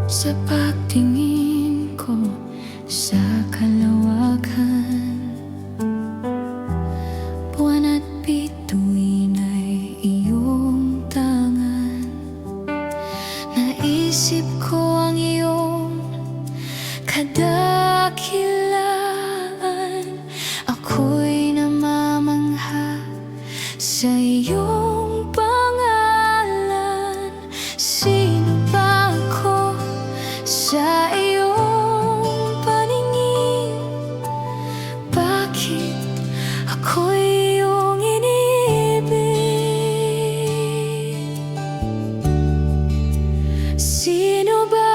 Sa pagtingin ko sa kalawakan, buwan at bituin ay iyong tangan. Naisip ko ang iyong kadakilaan. Ako'y namamangha sa iyong pangalan. Sino ba ako sa iyong paningin? Bakit ako'y iyong iniibig? Sino ba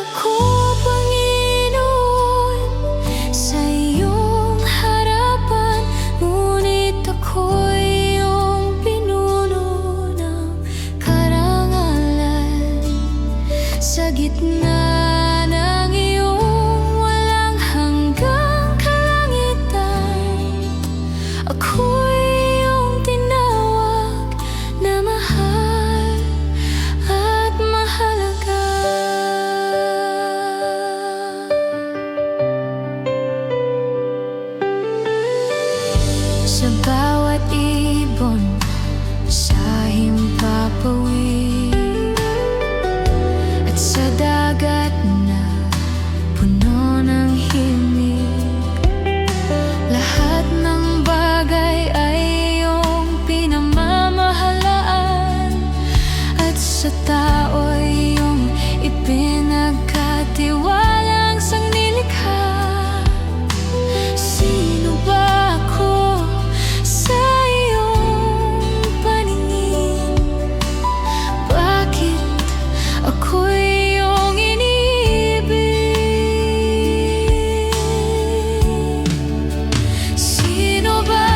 ako, Panginoon, sa iyong harapan? Ngunit ako'y iyong pinuno ng karangalan. Sa gitna ng iyong walang hanggang kalangitan, ako'y iyong tinawag na mahal at mahalaga. Sa bawat ibon, sa himpapawid, at sa dagat na puno ng himig, lahat ng bagay ay iyong pinamamahalaan. At sa tao'y iyong ipinagkatiwalang sangnilikha. Sino ba ako sa iyong paningin? Bakit ako'y iyong iniibig? Sino ba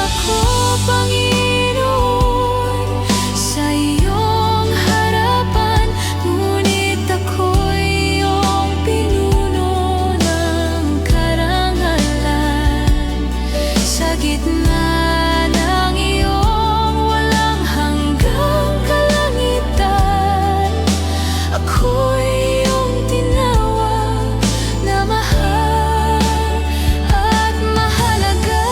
ako, Panginoon, sa iyong harapan? Ngunit ako'y iyong pinuno ng karangalan. Sa gitna ng iyong walang hanggang kalangitan, ako'y iyong tinawag na mahal at mahalaga.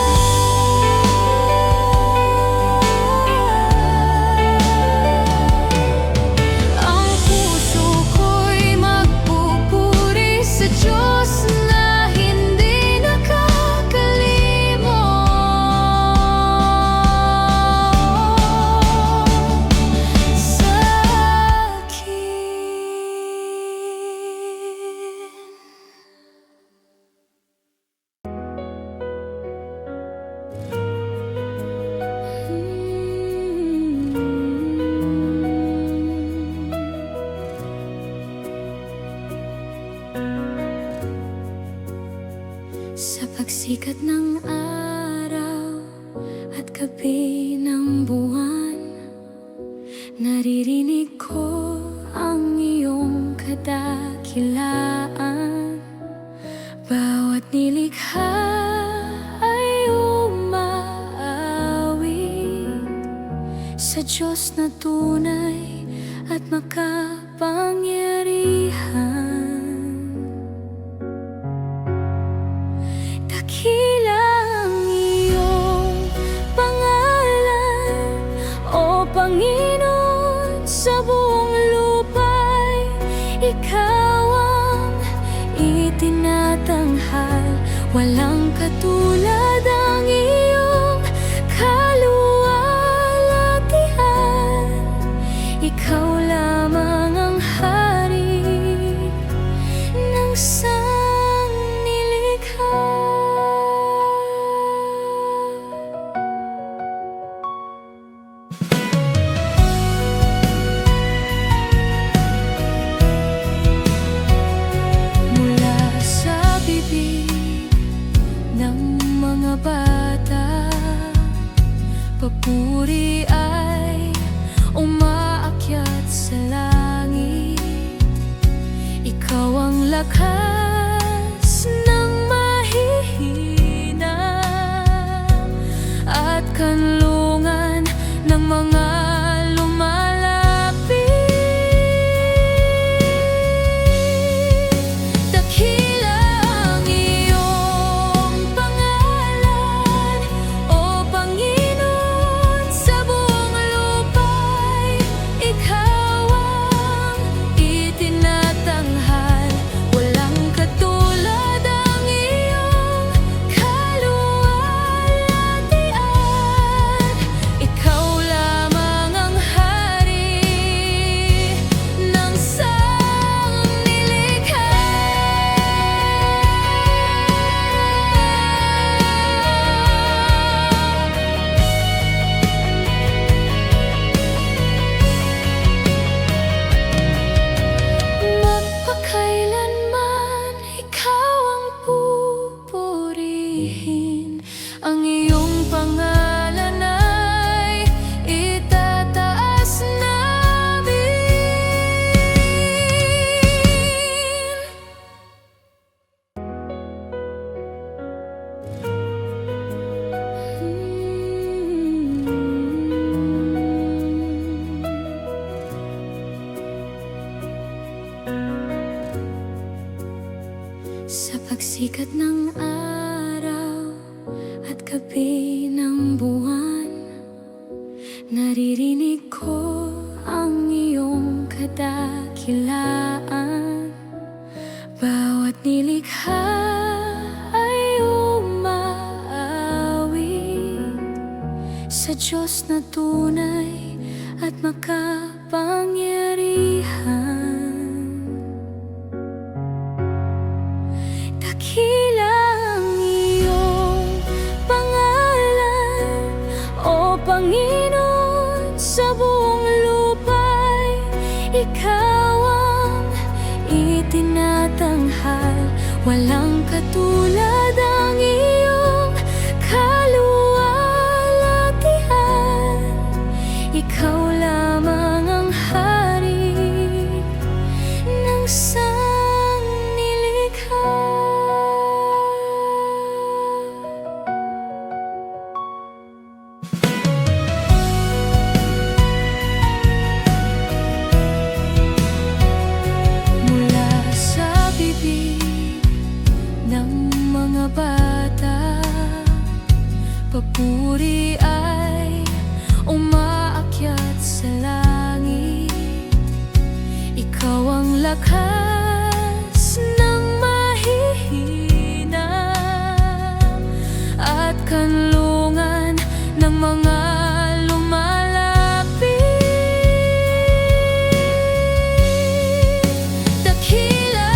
Ang puso ko'y magpupuri sa Diyos na hindi nakakalimot sa Sa pagsikat ng araw at gabi ng buwan, naririnig ko ang iyong kadakilaan. Bawat nilikha ay umaawit sa Diyos na tunay at makapangyarihan. Dakila ang iyong pangalan, O Panginoon, sa buong lupa'y ikaw ang itinatanghal. Walang katulad ang iyong kaluwalhatian. Ikaw lamang ang hari ng sangnilikha. Mula sa bibig ng mga bata, papuri ay umaakyat sa langit. Ikaw ang lakas ng mahihina at kanlungan ng mga lumalapit. Sa pagsikat ng araw at gabi ng buwan, naririnig ko ang iyong kadakilaan. Bawat nilikha ay umaawit sa Diyos na tunay at makapangyarihan. Dakila ang iyong pangalan, O Panginoon, sa buong lupa'y Ikaw ang itinatanghal. Walang katulad ang iyong kaluwalhatian. Ikaw lamang ang hari ng sangnilikha. Mula sa bibig ng mga bata, papuri ay umaakyat sa langit. Ikaw ang lakas ng mahihina at kanlungan ng mga lumalapit. Dakila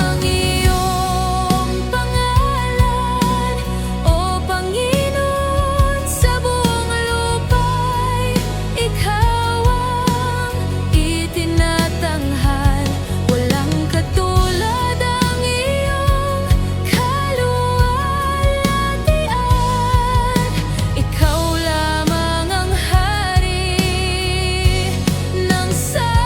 ang iyong pangalan, O Panginoon, sa buong lupa'y Ikaw ang itinatanghal. Walang katulad ang iyong kaluwalhatian. Ikaw lamang ang hari ng sangnilikha.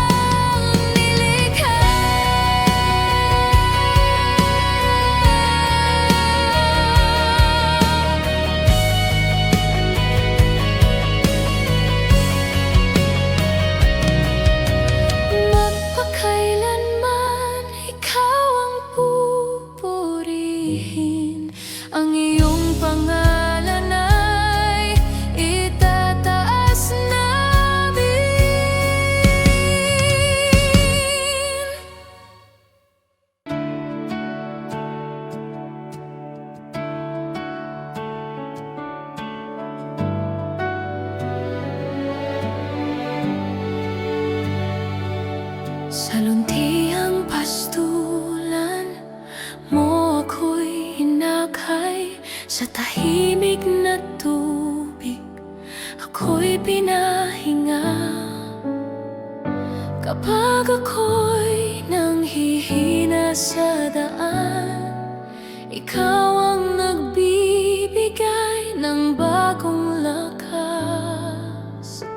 Magpakailanman Ikaw ang pupurihin. Ang iyong pangalan ay itataas namin. Sa luntiang pastulan mo ako'y inakay, sa tahimik na tubig ako'y pinahinga. Kapag ako'y nanghihina sa daan, Ikaw ang nagbibigay ng bagong lakas.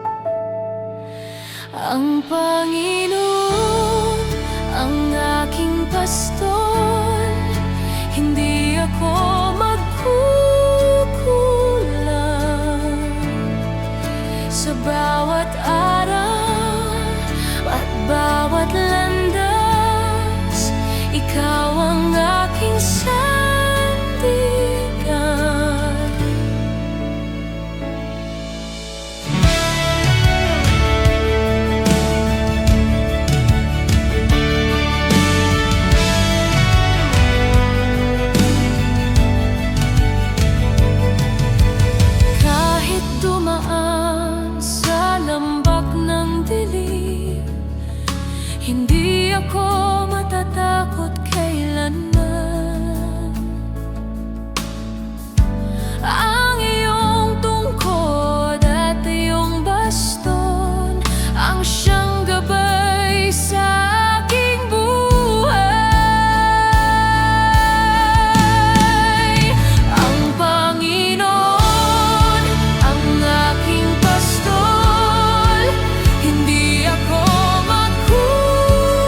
Ang Panginoon ang aking pastor, hindi ako magkukulang. Sa bawat araw at bawat landas, Ikaw ang aking sandigan. Kahit dumaan sa lambak ng dilim, hindi ako matatakot kailanman. Ang iyong tungkod at iyong baston ang siyang gabay sa aking buhay. Ang Panginoon ang aking pastor, hindi ako magkukulang.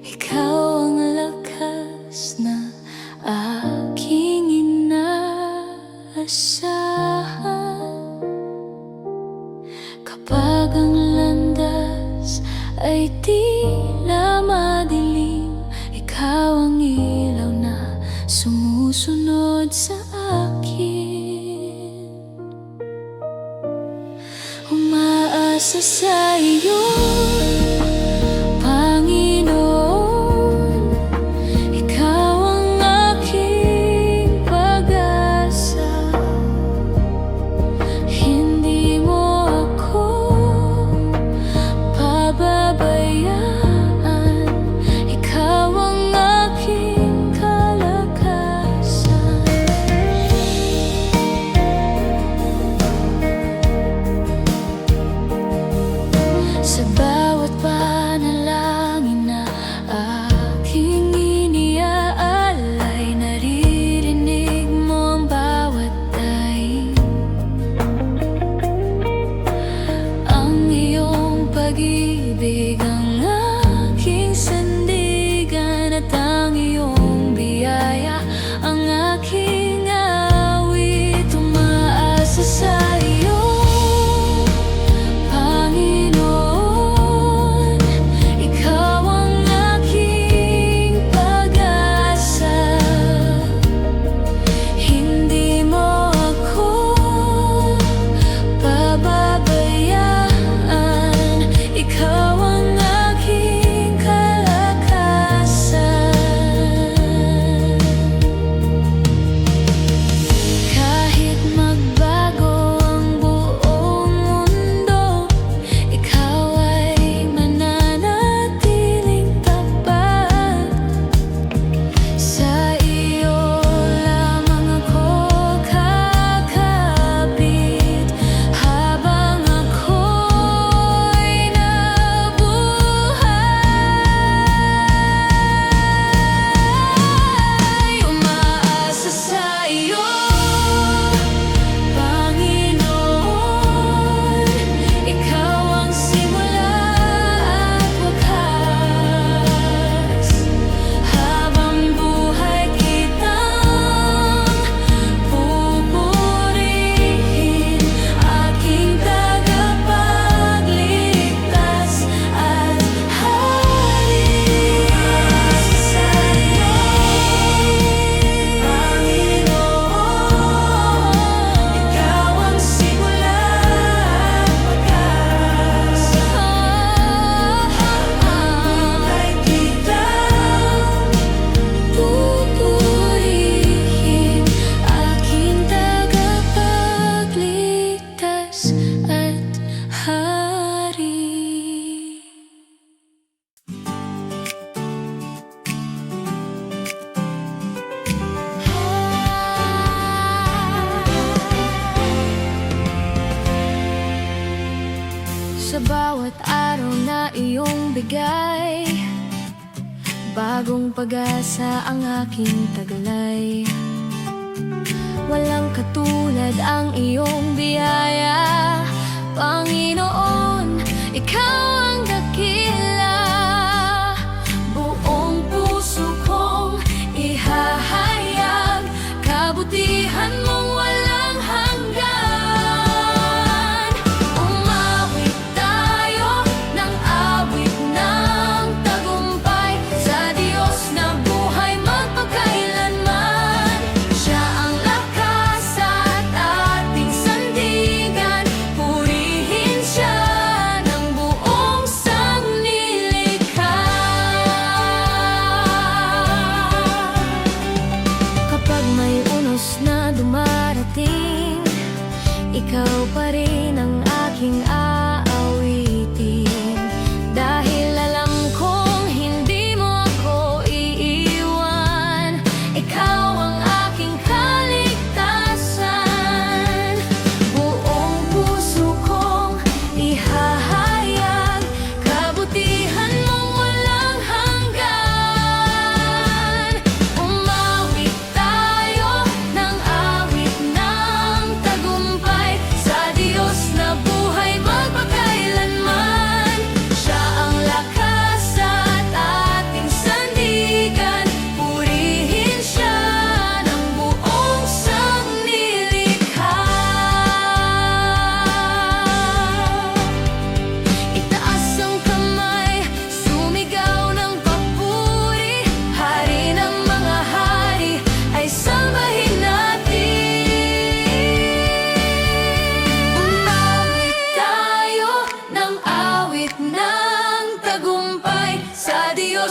ikaw ang lakas na aking inaasahan. Kapag ang landas ay tila madilim, ikaw ang ilaw na sumusunod sa akin. Umaasa sa iyo, Panginoon, ikaw ang aking pag-asa. Hindi mo ako pababayaan, ikaw ang aking kalakasan. Sa bawat panalangin na aking iniaalay, naririnig mo ang bawat daing. Ang iyong pag-ibig ang aking sandigan, at ang iyong biyaya ang aking awit. Umaasa sa iyo, Panginoon, ikaw ang aking pag-asa. Hindi mo ako pababayaan, ikaw ang aking kalakasan. Kahit magbago ang buong mundo, ikaw ay mananatiling tapat. Sa iyo lamang ako kakapit habang ako'y nabuhay. Umaasa sa iyo, Panginoon, ikaw ang simula at wakas. Habang buhay kitang pupurihin, aking tagapagligtas at hari. Sa iyo, Panginoon, ikaw ang simula at wakas. Buhay kitang pupurihin, aking tagapagligtas at hari. Sa bawat araw na iyong bigay, bagong pag-asa ang aking taglay. Walang katulad ang iyong biyaya, Panginoon, ikaw ang dakila. Buong puso kong ihahayag kabutihan mong walang hanggan. Umawit tayo ng awit ng tagumpay sa Diyos na buhay magpakailanman. Siya ang lakas at ating sandigan, purihin siya ng buong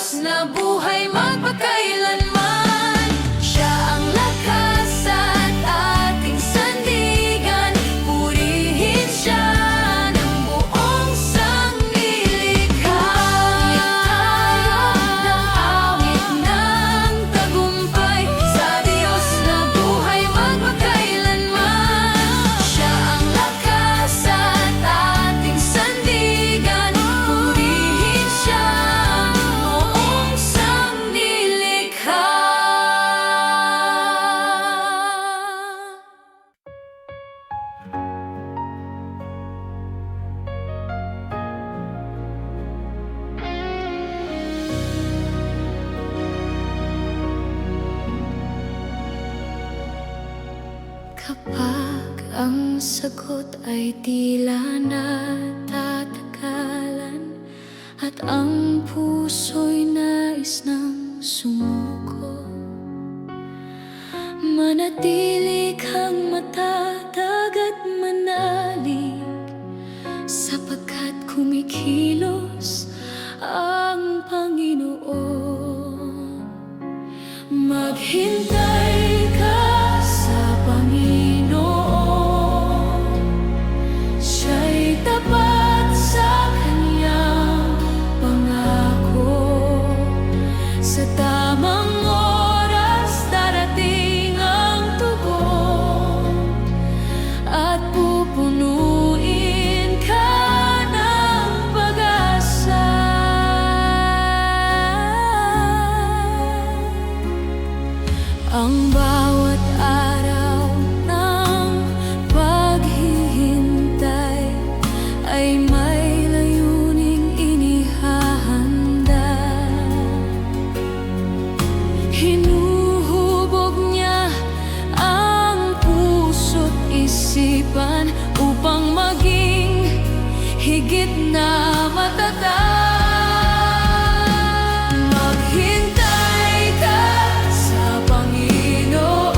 Diyos na buhay magpakailanman. Siya ang lakas at ating sandigan, purihin siya ng buong sanglilikha. Tiyak tayo ng awit ng tagumpay, sa Diyos na buhay magpakailanman. Siya ang lakas at ating sandigan, purihin siya ng buong sanglilikha. Kapag ang sagot ay tila natatagalan at ang puso'y nais ng sumuko, manatili kang matatag at manalig, sapagkat kumikilos ang Panginoon. Maghintay ka sa Panginoon, siya'y tapat sa kanyang pangako. Sa tamang oras darating ang tugon, at pupunuin ka ng pag-asa. Ang bawat araw ng paghihintay ay may layuning inihahanda. Hinuhubog niya ang puso't isipan upang maging higit na matatag. Maghintay ka sa Panginoon,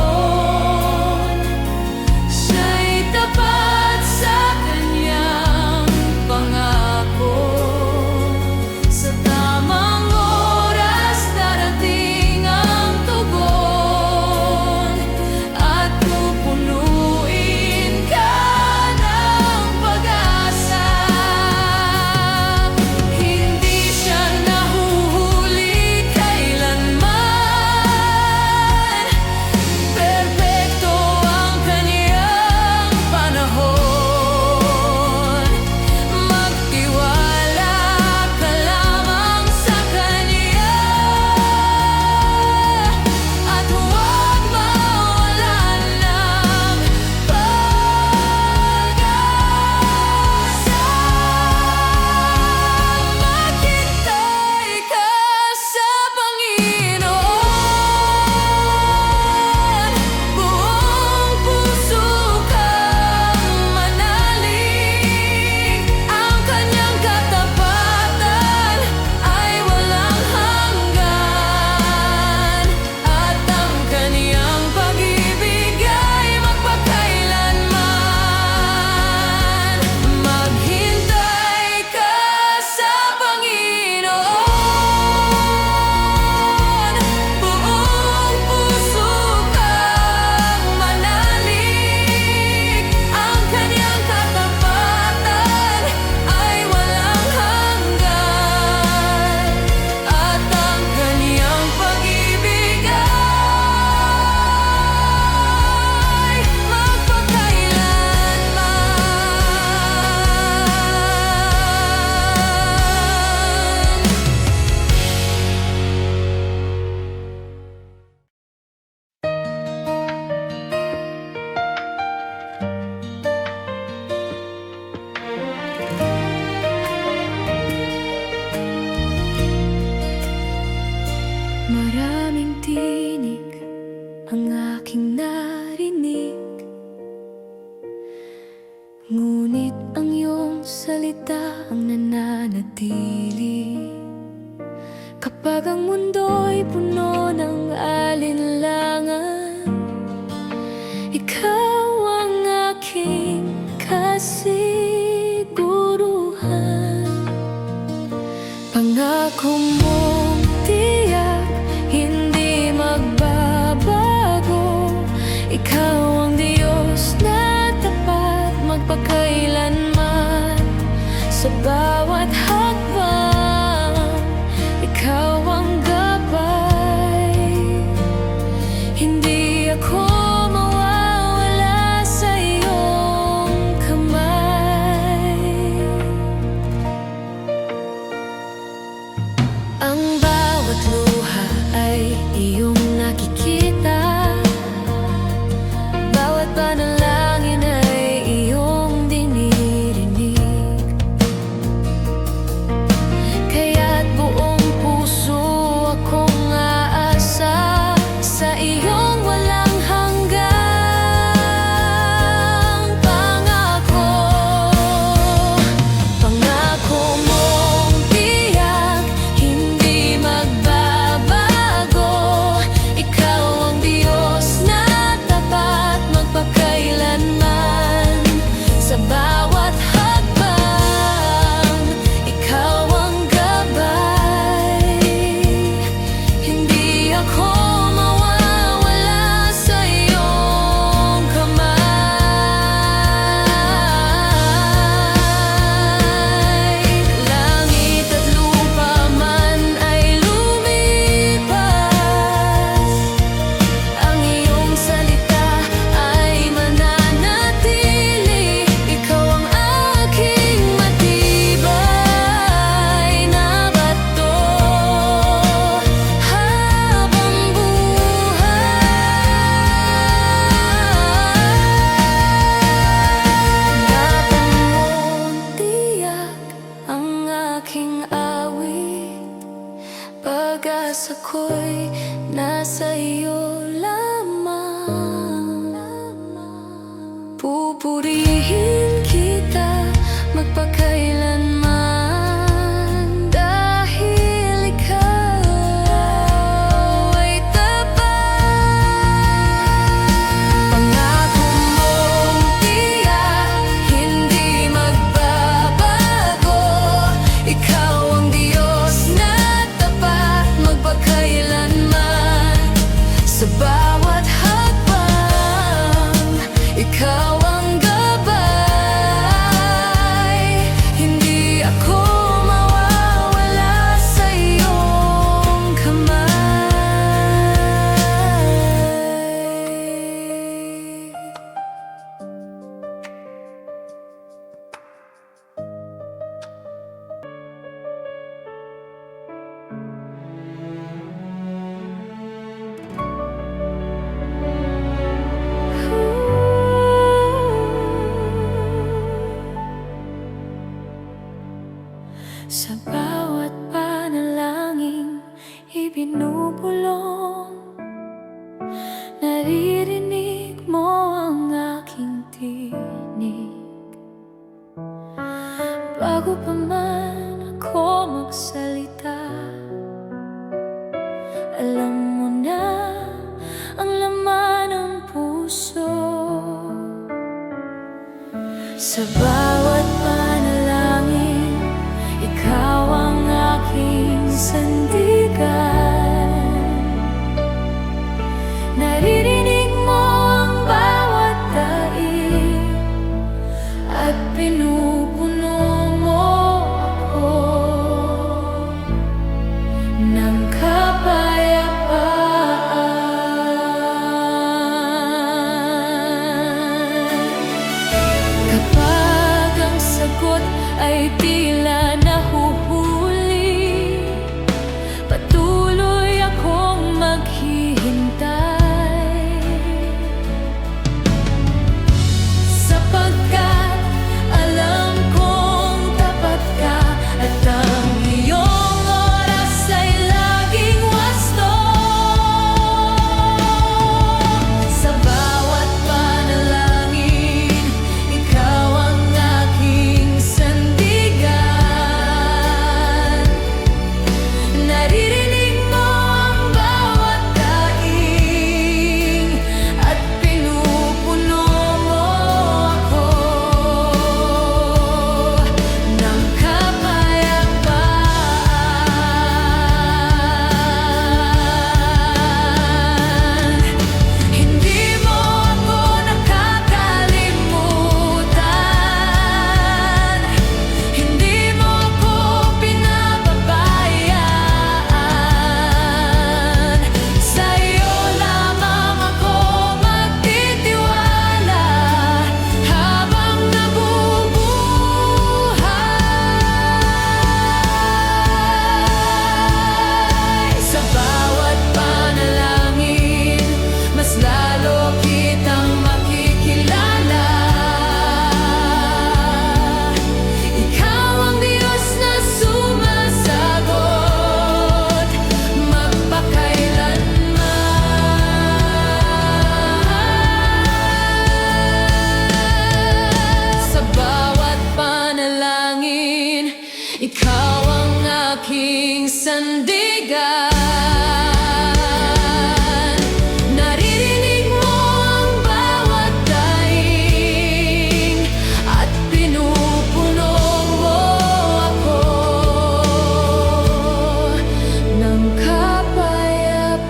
siya'y tapat sa kanyang pangako. Sa tamang oras darating ang tugon, at pupunuin ka ng pag-asa. Hindi siya nahuhuli kailanman, perpekto ang kanyang panahon. Magtiwala ka lamang sa kanya, at huwag mawalan ng pag-asa. Maghintay ka sa Panginoon, buong puso kang manalig. Ang kanyang katapatan ay walang hanggan, at ang kanyang pag-ibig ay magpakailanman. Maghintay ka sa Panginoon, buong puso kang manalig. Ang kanyang katapatan ay walang hanggan, at ang kanyang pag-ibig ay magpakailanman. Maraming tinig ang aking narinig, ngunit ang iyong salita ang nananatili. Kapag ang mundo'y puno ng alinlangan, ikaw ang aking kasiguruhan. Pangako mong pag-asa ko'y nasa iyo lamang. Pupurihin kita magpakailanman, dahil ikaw ay tapat. Pangako mong tiyak, hindi magbabago. Ikaw ang Diyos na tapat magpakailanman. Sa bawat hakbang, ikaw ang gabay. Hindi ako mawawala sa iyong kamay. Sa bawat panalangin ibinubulong, naririnig mo ang aking tinig. Bago pa man ako magsalita, alam mo na ang laman ng puso. Sa bawat panalangin, ikaw ang aking sandigan. Naririnig mo ang bawat daig at pinupuno mo ako ng kapayapaan. Kapag ang sagot ay tila nahuhuli, patuloy akong maghihintay, sapagkat alam kong tapat ka at ang iyong oras ay laging wasto. Sa bawat panalangin, ikaw ang aking sandigan. Naririnig mo ang bawat daing at pinupuno mo ako ng kapayapaan. Hindi mo ako nakakalimutan, hindi mo ako pinababayaan. Sa iyo lamang ako magtitiwala habang nabubuhay. Sa bawat panalangin, mas lalo kitang makikilala. Ikaw ang Diyos na sumasagot magpakailanman. Sa bawat panalangin, ikaw ang aking sandigan. Naririnig mo ang bawat daing at pinupuno mo ako ng kapayapaan.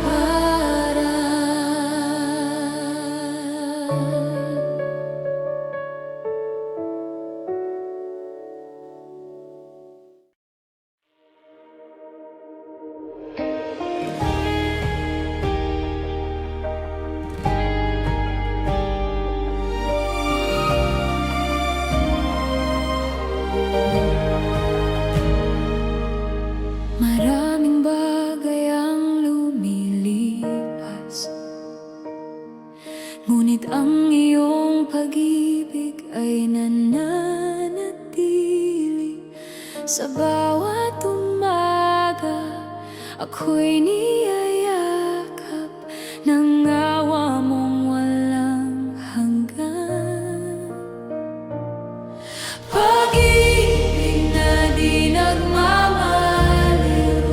Maraming bagay ang lumilipas, ngunit ang iyong pag-ibig ay nananatili. Sa bawat umaga, ako'y niyayakap ng awa mong walang hanggan. Pag-ibig na di nagmamaliw,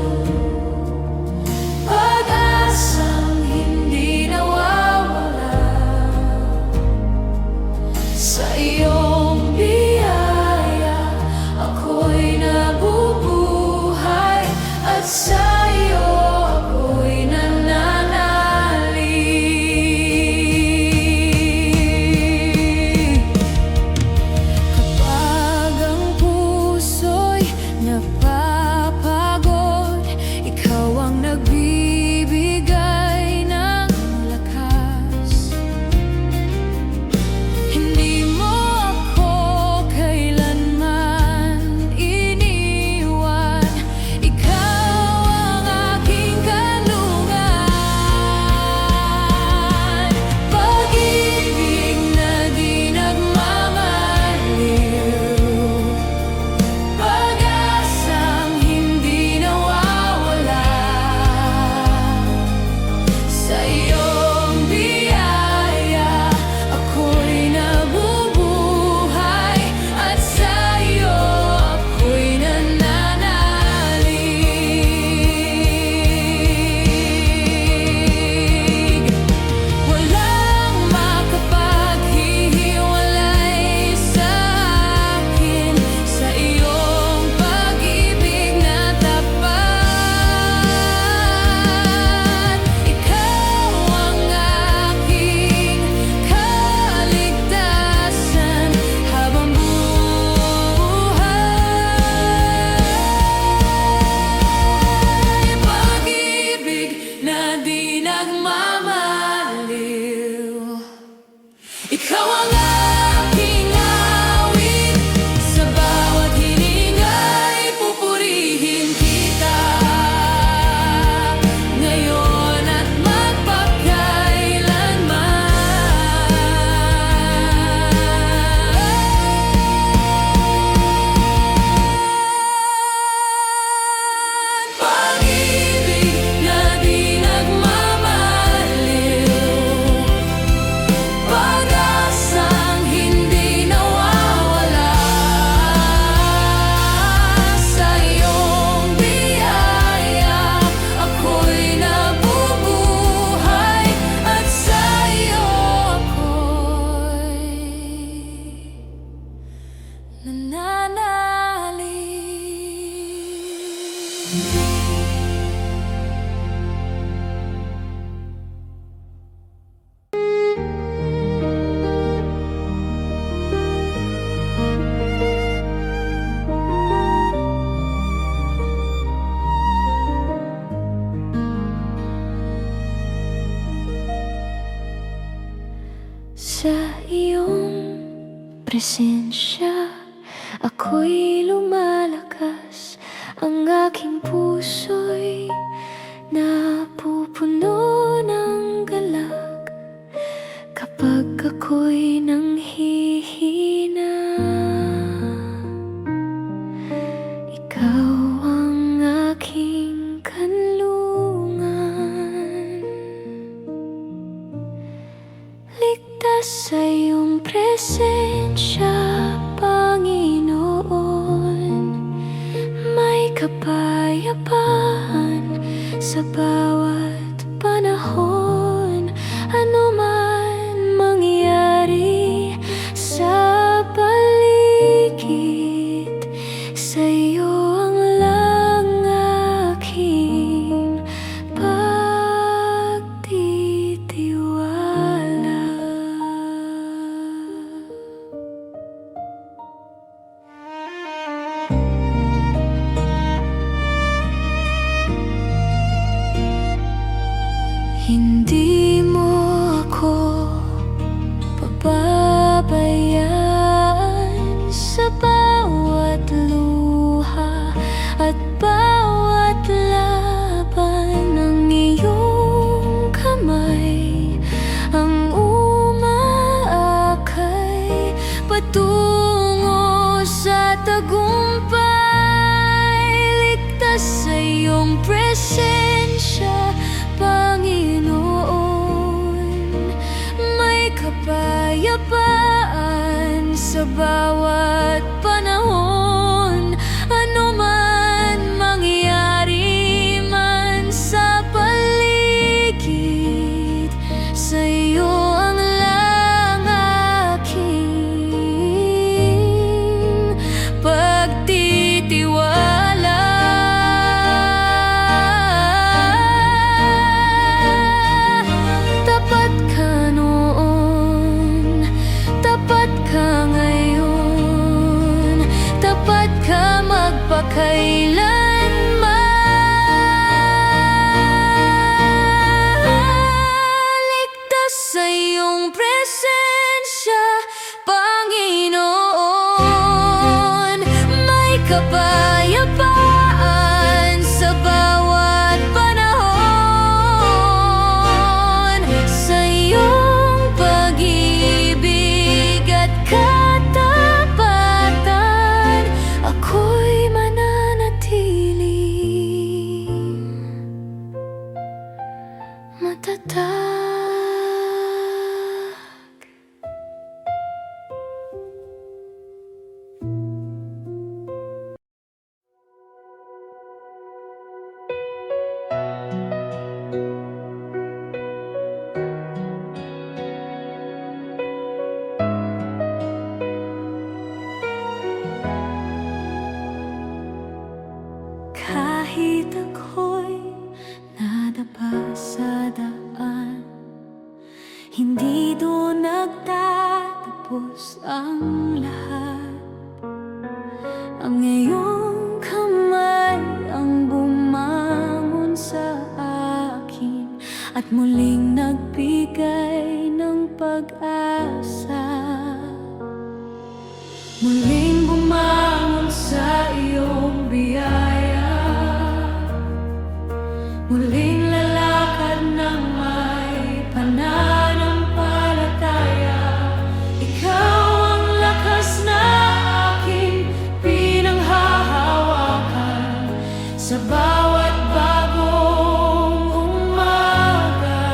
pag-asang hindi nawawala, sa iyong biyaya ako'y nabubuhay, at sa iyo ako'y nananalig. Kapag ang puso'y napapagod, ikaw ang nagbibigay ng lakas. Hindi mo ako kailanman iniwan, ikaw ang aking kanlungan. Pag-ibig na di nagmamaliw, pag-asang hindi nawawala, sa iyong biyaya ako'y nabubuhay, at sa iyo ako'y nananalig. Walang makapaghihiwalay sa akin, sa iyong pag-ibig na tapat. Ikaw ang aking kaligtasan habang buhay. Pag-ibig na di nagmamaliw, ikaw ang aking awit, sa bawat hininga'y pupurihin kita, ngayon at magpakailanman. Pag-ibig na di nagmamaliw, pag-asang hindi nawawala, sa iyong biyaya ako'y nabubuhay, at sa iyo ako'y nananalig. Sa iyong presensya ako'y lumalakas, ang aking puso'y napupuno ng galak. Kapag ako'y nanghihina, ikaw ang aking kanlungan. Ligtas sa iyong presensya, Panginoon, may kapayapaan sa bawat panahon. Ano man mangyari sa paligid, sa iyo ang lang aking pagtitiwala. Hindi mo ako pababayaan, sa bawat luha at bawat laban ng iyong kamay ang umaakay patungo sa tagumpay. Ligtas sa iyong presensya, sa bawat panahon. Ano man mangyari man sa paligid, sa'yo ang lang aking pagtitiwala. Tapat ka noon, tapat ka ngayon, tapat ka magpakailanman. Ligtas sa iyong presensya, Panginoon. May kapayapaan sa bawat panahon. Sa iyong pag-ibig at katapatan, ako'y mananatiling matatag. Kahit ako'y nadapa sa daan, hindi doon nagtatapos ang lahat. Ang iyong kamay ang bumangon sa akin at muling nagbigay ng pag-asa. Muling bumangon sa iyong biyaya, muling lalakad ng may pananampalataya. Ikaw ang lakas na aking pinanghahawakan sa bawat bagong umaga.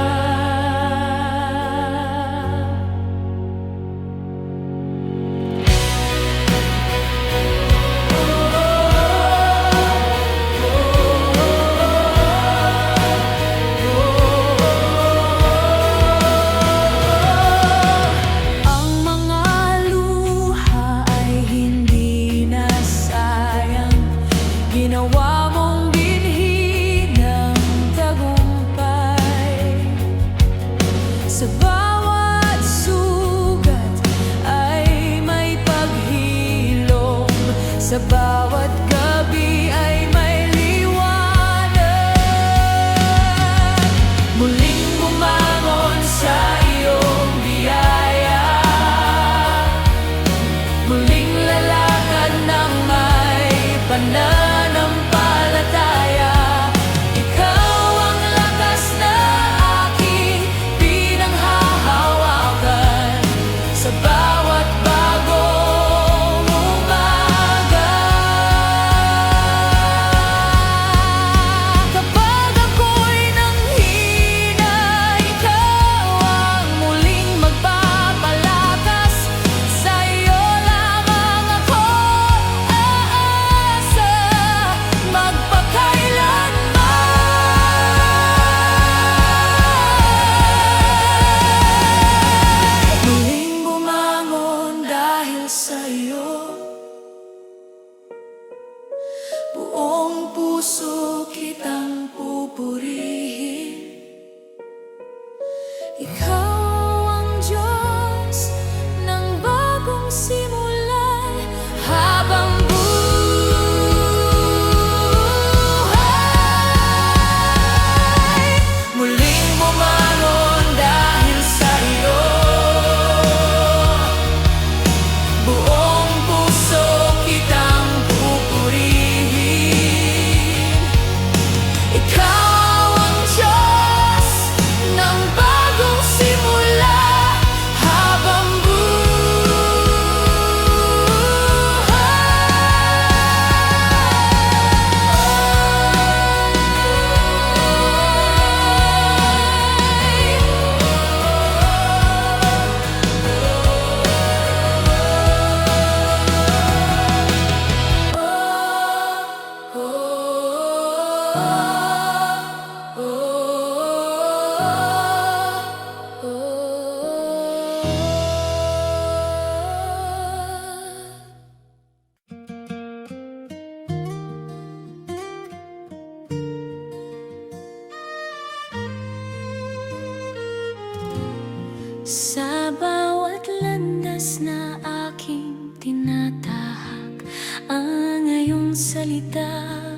Sa bawat landas na aking tinatahak, ang iyong salita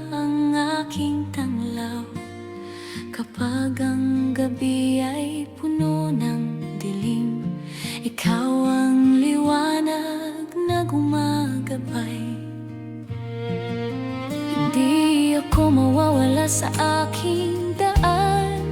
ang aking tanglaw. Kapag ang gabi ay puno ng dilim, ikaw ang liwanag na gumagabay. Hindi ako mawawala sa aking daan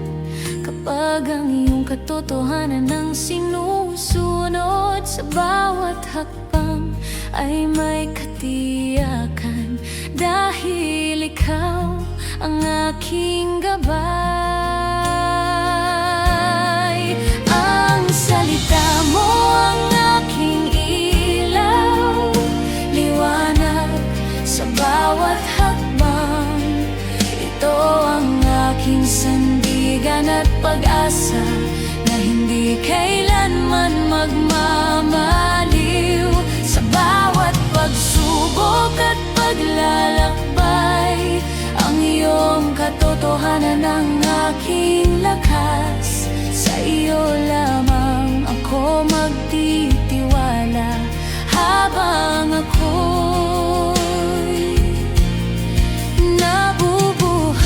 kapag ang iyong katotohanan ang sinusunod. Sa bawat hakbang ay may katiyakan, dahil ikaw ang aking gabay. Ang salita mo ang aking ilaw, liwanag sa bawat hakbang. Ito ang aking sandigan at pag-asa na hindi kailanman magmamaliw. Sa bawat pagsubok at paglalakbay, ang iyong katotohanan ang aking lakas. Sa iyo lamang ako magtitiwala habang ako'y nabubuhay.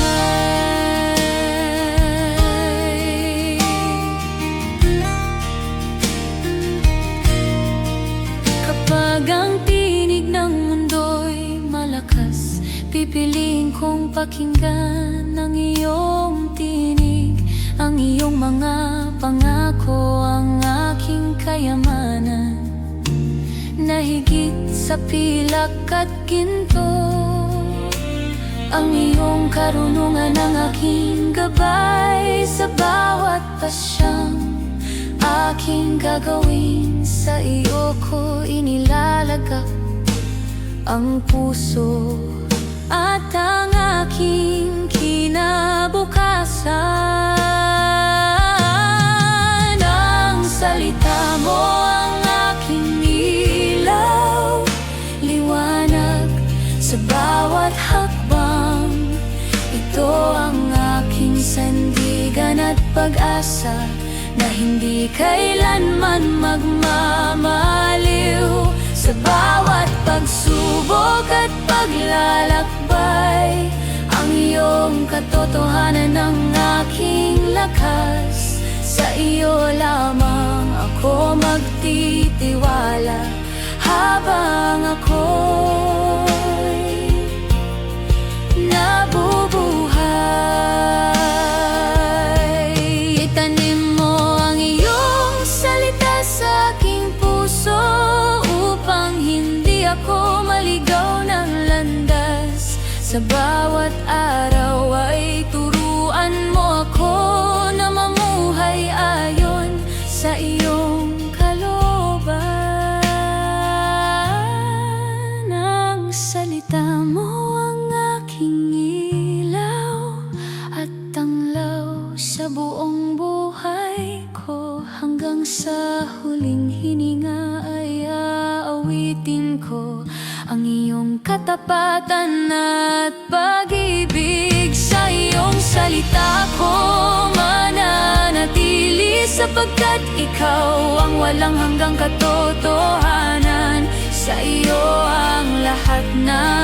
Kapag ang tinig ng mundo'y malakas, pipiliin kong pakinggan ang iyong tinig. Ang iyong mga pangako ang aking kayamanan, na higit sa pilak at ginto. Ang iyong karunungan ang aking gabay. Sa bawat pasyang aking gagawin, sa iyo ko inilalagak ang puso at ang aking kinabukasan. Ang salita mo ang aking ilaw, liwanag sa bawat hakbang. Ito ang aking sandigan at pag-asa na hindi kailanman magmamaliw. Sa bawat pagsubok at paglalakbay, ang iyong katotohanan ang aking lakas. Sa iyo lamang ako magtitiwala habang ako'y nabubuhay. Itanim mo ang iyong salita sa aking puso, upang hindi ako maligaw ng landas. Sa bawat araw ay turuan mo ako na mamuhay ayon sa iyong kalooban. Ang salita mo ang aking ilaw at tanglaw sa buong buhay ko. Hanggang sa huling hininga ay aawitin ko ang iyong katapatan at pag-ibig. Sa iyong salita ko mananatili, sapagkat ikaw ang walang hanggang katotohanan. Sa iyo ang lahat ng